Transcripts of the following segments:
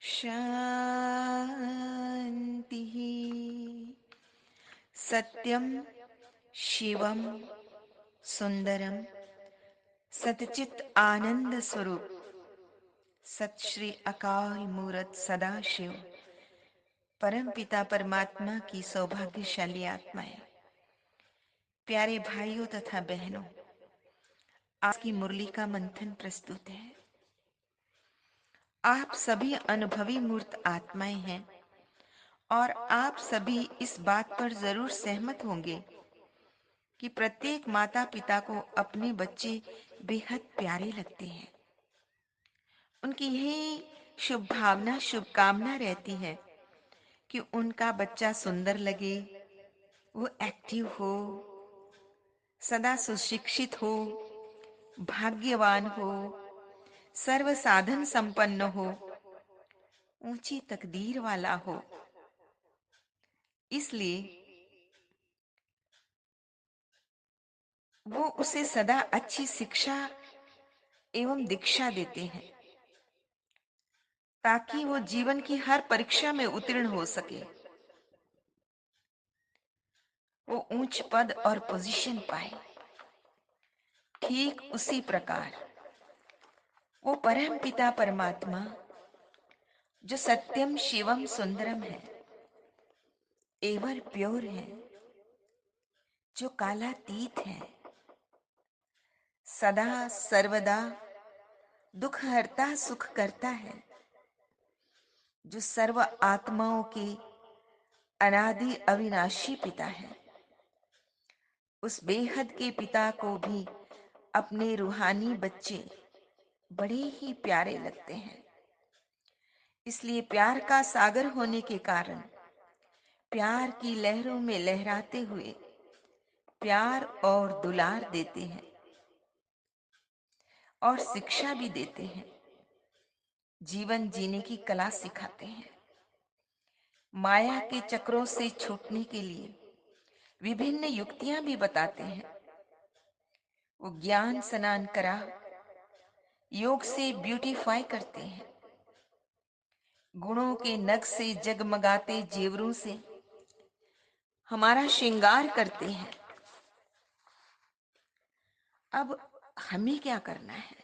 शान्तिः। सत्यं शिवम सुंदरम सतचित आनंद स्वरूप सत श्री अकाल मूरत सदाशिव परम पिता परमात्मा की सौभाग्यशाली आत्माएं, प्यारे भाइयों तथा बहनों, आज की मुरली का मंथन प्रस्तुत है। आप सभी अनुभवी मूर्त आत्माएं हैं और आप सभी इस बात पर जरूर सहमत होंगे कि प्रत्येक माता पिता को अपने बच्चे बेहद प्यारे लगते हैं। उनकी यही शुभ भावना, शुभकामना रहती है कि उनका बच्चा सुंदर लगे, वो एक्टिव हो, सदा सुशिक्षित हो, भाग्यवान हो, सर्व साधन संपन्न हो, ऊंची तकदीर वाला हो। इसलिए वो उसे सदा अच्छी शिक्षा एवं दीक्षा देते हैं ताकि वो जीवन की हर परीक्षा में उत्तीर्ण हो सके, वो ऊंच पद और पोजीशन पाए। ठीक उसी प्रकार वो परम पिता परमात्मा जो सत्यम शिवम सुंदरम है, एवर प्योर है, जो कालातीत है, सदा सर्वदा दुख हरता सुख करता है, जो सर्व आत्माओं के अनादि अविनाशी पिता है, उस बेहद के पिता को भी अपने रूहानी बच्चे बड़े ही प्यारे लगते हैं। इसलिए प्यार का सागर होने के कारण प्यार की लहरों में लहराते हुए प्यार और दुलार देते हैं और शिक्षा भी देते हैं, जीवन जीने की कला सिखाते हैं। माया के चक्रों से छूटने के लिए विभिन्न युक्तियां भी बताते हैं। वो ज्ञान स्नान करा योग से ब्यूटीफाई करते हैं, गुणों के नग से जगमगाते जेवरों से हमारा श्रृंगार करते हैं। अब हमें क्या करना है?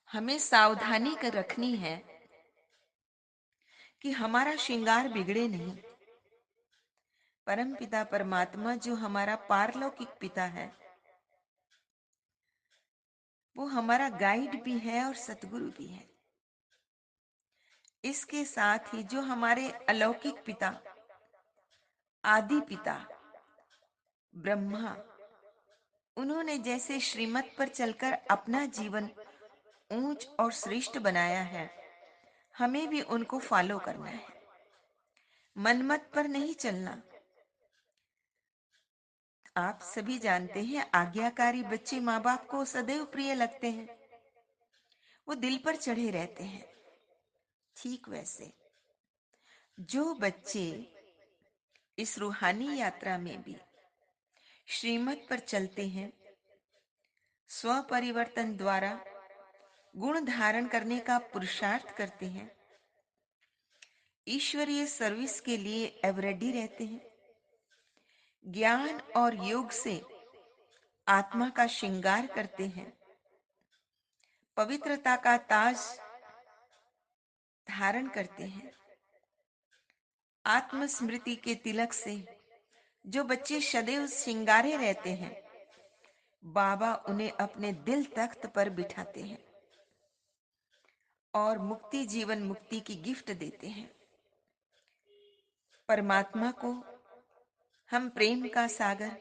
हमें सावधानी कर रखनी है कि हमारा श्रृंगार बिगड़े नहीं। परम पिता परमात्मा जो हमारा पारलौकिक पिता है, वो हमारा गाइड भी है और सतगुरु भी है। इसके साथ ही जो हमारे अलौकिक पिता, आदि पिता ब्रह्मा, उन्होंने जैसे श्रीमत पर चलकर अपना जीवन ऊंच और श्रेष्ठ बनाया है, हमें भी उनको फॉलो करना है, मनमत पर नहीं चलना। आप सभी जानते हैं, आज्ञाकारी बच्चे माँ बाप को सदैव प्रिय लगते हैं, वो दिल पर चढ़े रहते हैं। ठीक वैसे जो बच्चे इस रूहानी यात्रा में भी श्रीमत पर चलते हैं, स्व परिवर्तन द्वारा गुण धारण करने का पुरुषार्थ करते हैं, ईश्वरीय सर्विस के लिए एवर रेडी रहते हैं, ज्ञान और योग से आत्मा का श्रृंगार करते हैं, पवित्रता का ताज धारण करते हैं, आत्मस्मृति के तिलक से जो बच्चे सदैव श्रृंगारे रहते हैं, बाबा उन्हें अपने दिल तख्त पर बिठाते हैं और मुक्ति, जीवन मुक्ति की गिफ्ट देते हैं। परमात्मा को हम प्रेम का सागर,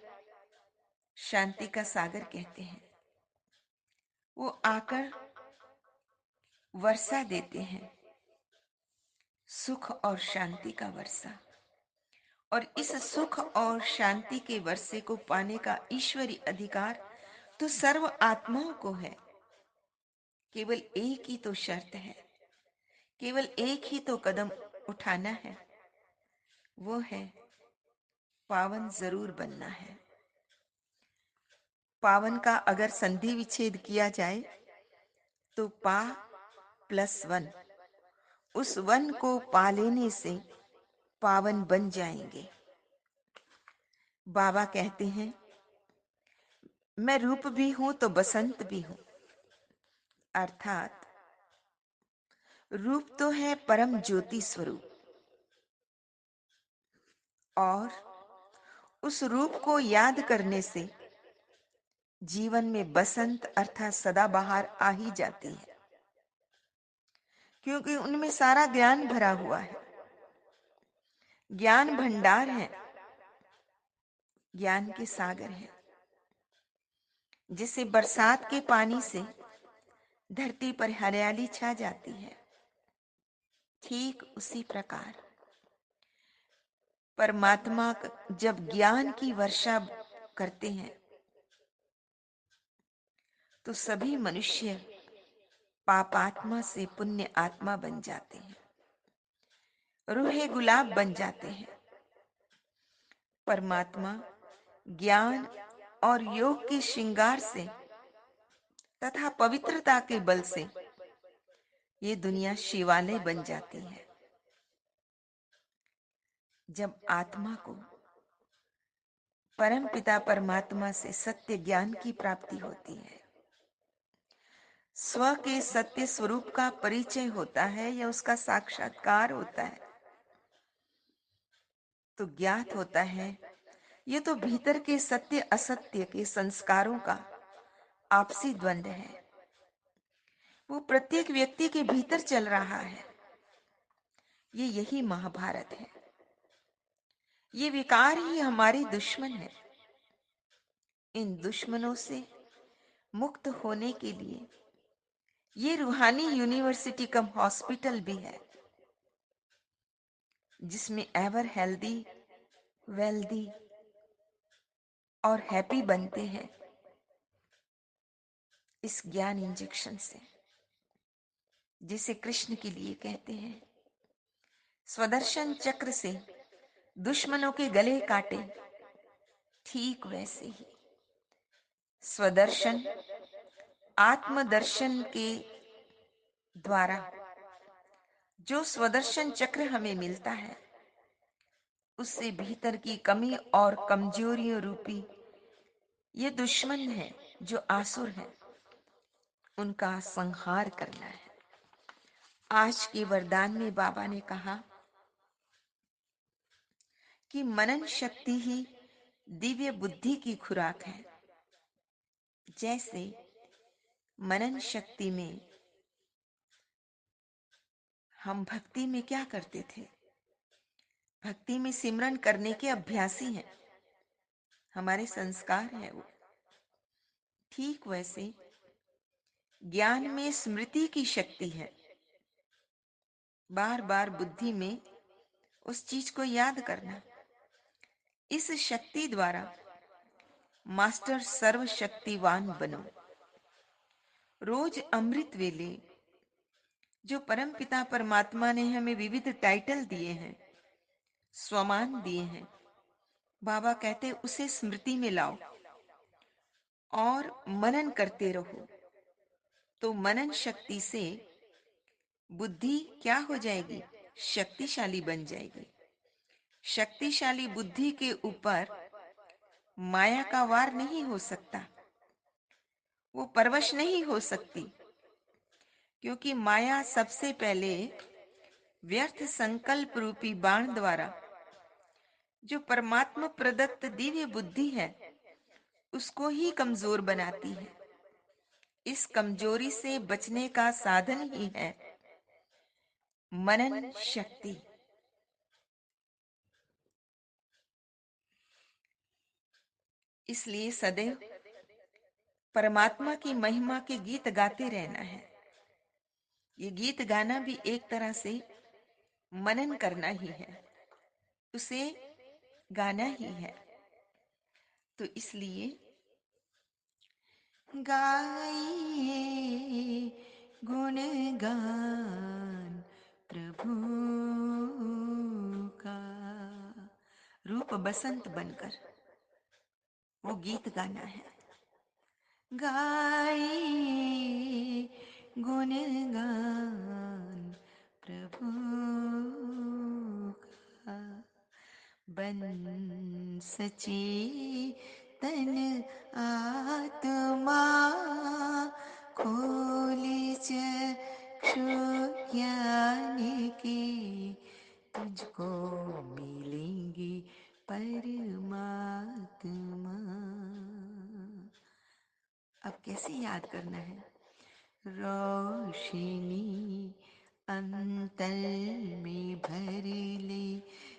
शांति का सागर कहते हैं। वो आकर वर्षा देते हैं, सुख और शांति का वर्षा। और इस सुख और शांति के वर्षे को पाने का ईश्वरी अधिकार तो सर्व आत्माओं को है। केवल एक ही तो शर्त है, केवल एक ही तो कदम उठाना है, वो है पावन जरूर बनना है। पावन का अगर संधि विच्छेद किया जाए तो पा प्लस वन, उस वन को पा लेने से पावन बन जाएंगे। बाबा कहते हैं, मैं रूप भी हूं तो बसंत भी हूं। अर्थात रूप तो है परम ज्योति स्वरूप, और उस रूप को याद करने से जीवन में बसंत अर्थात सदाबहार आ ही जाती है, क्योंकि उनमें सारा ज्ञान भरा हुआ है। ज्ञान भंडार है, ज्ञान के सागर है। जिसे बरसात के पानी से धरती पर हरियाली छा जाती है, ठीक उसी प्रकार परमात्मा जब ज्ञान की वर्षा करते हैं तो सभी मनुष्य पापात्मा से पुण्य आत्मा बन जाते हैं, रूहे गुलाब बन जाते हैं। परमात्मा ज्ञान और योग के श्रृंगार से तथा पवित्रता के बल से ये दुनिया शिवालय बन जाती है। जब आत्मा को परम पिता परमात्मा से सत्य ज्ञान की प्राप्ति होती है, स्व के सत्य स्वरूप का परिचय होता है या उसका साक्षात्कार होता है, तो ज्ञात होता है ये तो भीतर के सत्य असत्य के संस्कारों का आपसी द्वंद्व है। वो प्रत्येक व्यक्ति के भीतर चल रहा है। यही महाभारत है। ये विकार ही हमारे दुश्मन है। इन दुश्मनों से मुक्त होने के लिए ये रूहानी यूनिवर्सिटी कम हॉस्पिटल भी है, जिसमें एवर हेल्दी, वेल्दी और हैप्पी बनते हैं इस ज्ञान इंजेक्शन से, जिसे कृष्ण के लिए कहते हैं स्वदर्शन चक्र से दुश्मनों के गले काटे, ठीक वैसे ही स्वदर्शन आत्मदर्शन के द्वारा जो स्वदर्शन चक्र हमें मिलता है, उससे भीतर की कमी और कमजोरियों रूपी ये दुश्मन है जो आसुर है, उनका संहार करना है। आज के वरदान में बाबा ने कहा कि मनन शक्ति ही दिव्य बुद्धि की खुराक है। जैसे मनन शक्ति में हम भक्ति में क्या करते थे, भक्ति में सिमरन करने के अभ्यासी हैं, हमारे संस्कार है वो। ठीक वैसे ज्ञान में स्मृति की शक्ति है, बार बार बुद्धि में उस चीज को याद करना। इस शक्ति द्वारा मास्टर सर्वशक्तिवान बनो। रोज अमृत वेले जो परम पिता परमात्मा ने हमें विविध टाइटल दिए हैं, स्वमान दिए हैं, बाबा कहते उसे स्मृति में लाओ और मनन करते रहो, तो मनन शक्ति से बुद्धि क्या हो जाएगी, शक्तिशाली बन जाएगी। शक्तिशाली बुद्धि के ऊपर माया का वार नहीं हो सकता, वो परवश नहीं हो सकती, क्योंकि माया सबसे पहले व्यर्थ संकल्प रूपी बाण द्वारा जो परमात्मा प्रदत्त दिव्य बुद्धि है उसको ही कमजोर बनाती है। इस कमजोरी से बचने का साधन ही है मनन शक्ति। इसलिए सदैव परमात्मा की महिमा के गीत गाते रहना है। ये गीत गाना भी एक तरह से मनन करना ही है, उसे गाना ही है। तो इसलिए गाइए गुणगान प्रभु का, रूप बसंत बनकर वो गीत गाना है। गाइए गुणगान प्रभु बन सचेतन आत्मा, खोले चक्षु ज्ञान के, तुझको मिलेंगे परमात्मा। अब कैसे याद करना है? रोशनी अंतर में भर ले,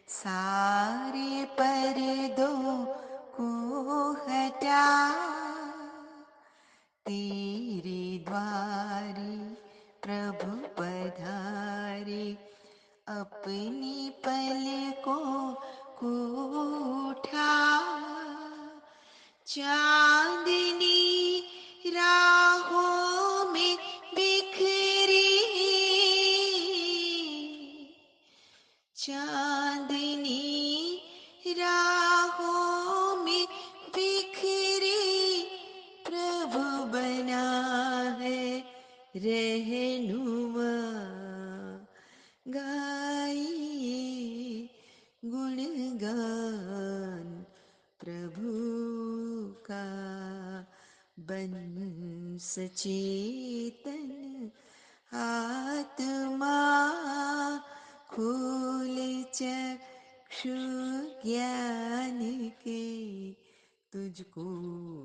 सारे पर्दों को हटा, तेरे द्वारे प्रभु पधारे, अपनी पलकों को उठा, चांदनी राहों में बिखरी, चांदनी राहों में बिखरी, प्रभु बना है रहनुमा, गाइए गुणगान प्रभु का, बन सचेतन आत्मा, खोल चक्षु ज्ञान के, तुझको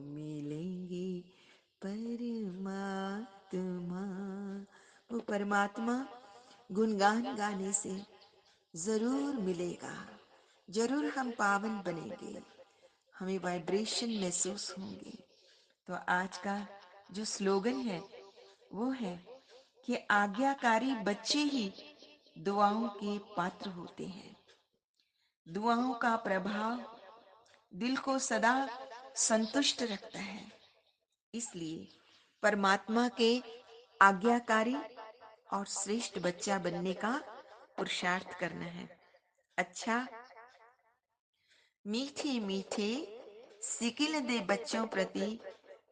मिलेंगे परमात्मा। वो परमात्मा गुणगान गाने से जरूर मिलेगा, जरूर हम पावन बनेंगे, हमें वाइब्रेशन महसूस होंगे। तो आज का जो स्लोगन है वो है कि आज्ञाकारी बच्चे ही दुआओं के पात्र होते हैं। दुआओं का प्रभाव दिल को सदा संतुष्ट रखता है, इसलिए परमात्मा के आज्ञाकारी और श्रेष्ठ बच्चा बनने का पुरुषार्थ करना है। अच्छा, मीठे मीठे सिकिल दे बच्चों प्रति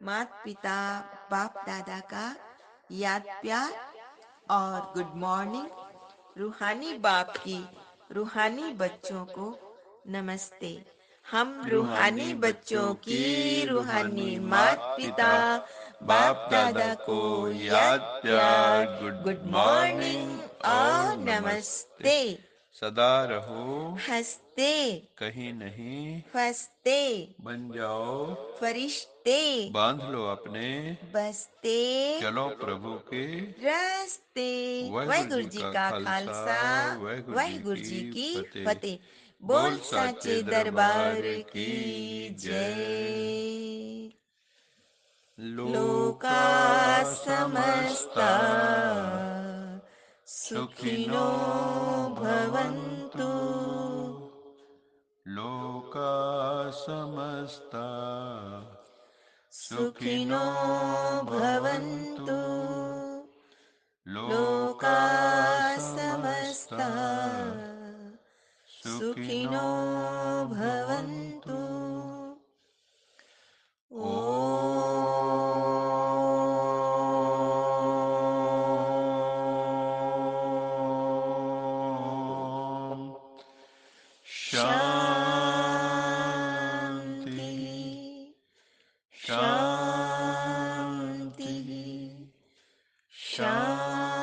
माता पिता बाप दादा का याद प्यार और गुड मॉर्निंग। रूहानी बाप की रूहानी बच्चों को नमस्ते। हम रूहानी बच्चों की रूहानी माता पिता बाप दादा को याद प्यार गुड मॉर्निंग और नमस्ते। सदा रहो हंसते कहीं नहीं फंसते, बन जाओ फरिश्ते बांध लो अपने, बसते चलो प्रभु के रास्ते। वाहिगुरु जी का खालसा, वाहिगुरु जी की फतेह। बोल साचे दरबार की जय। लोका समस्ता सुखिनो भवन्तु, लोका समस्ता सुखिनो भवन्तु, लोका लोका समस्ता सुखिनो भवन्तु। ओम शांति शांति शांति शांति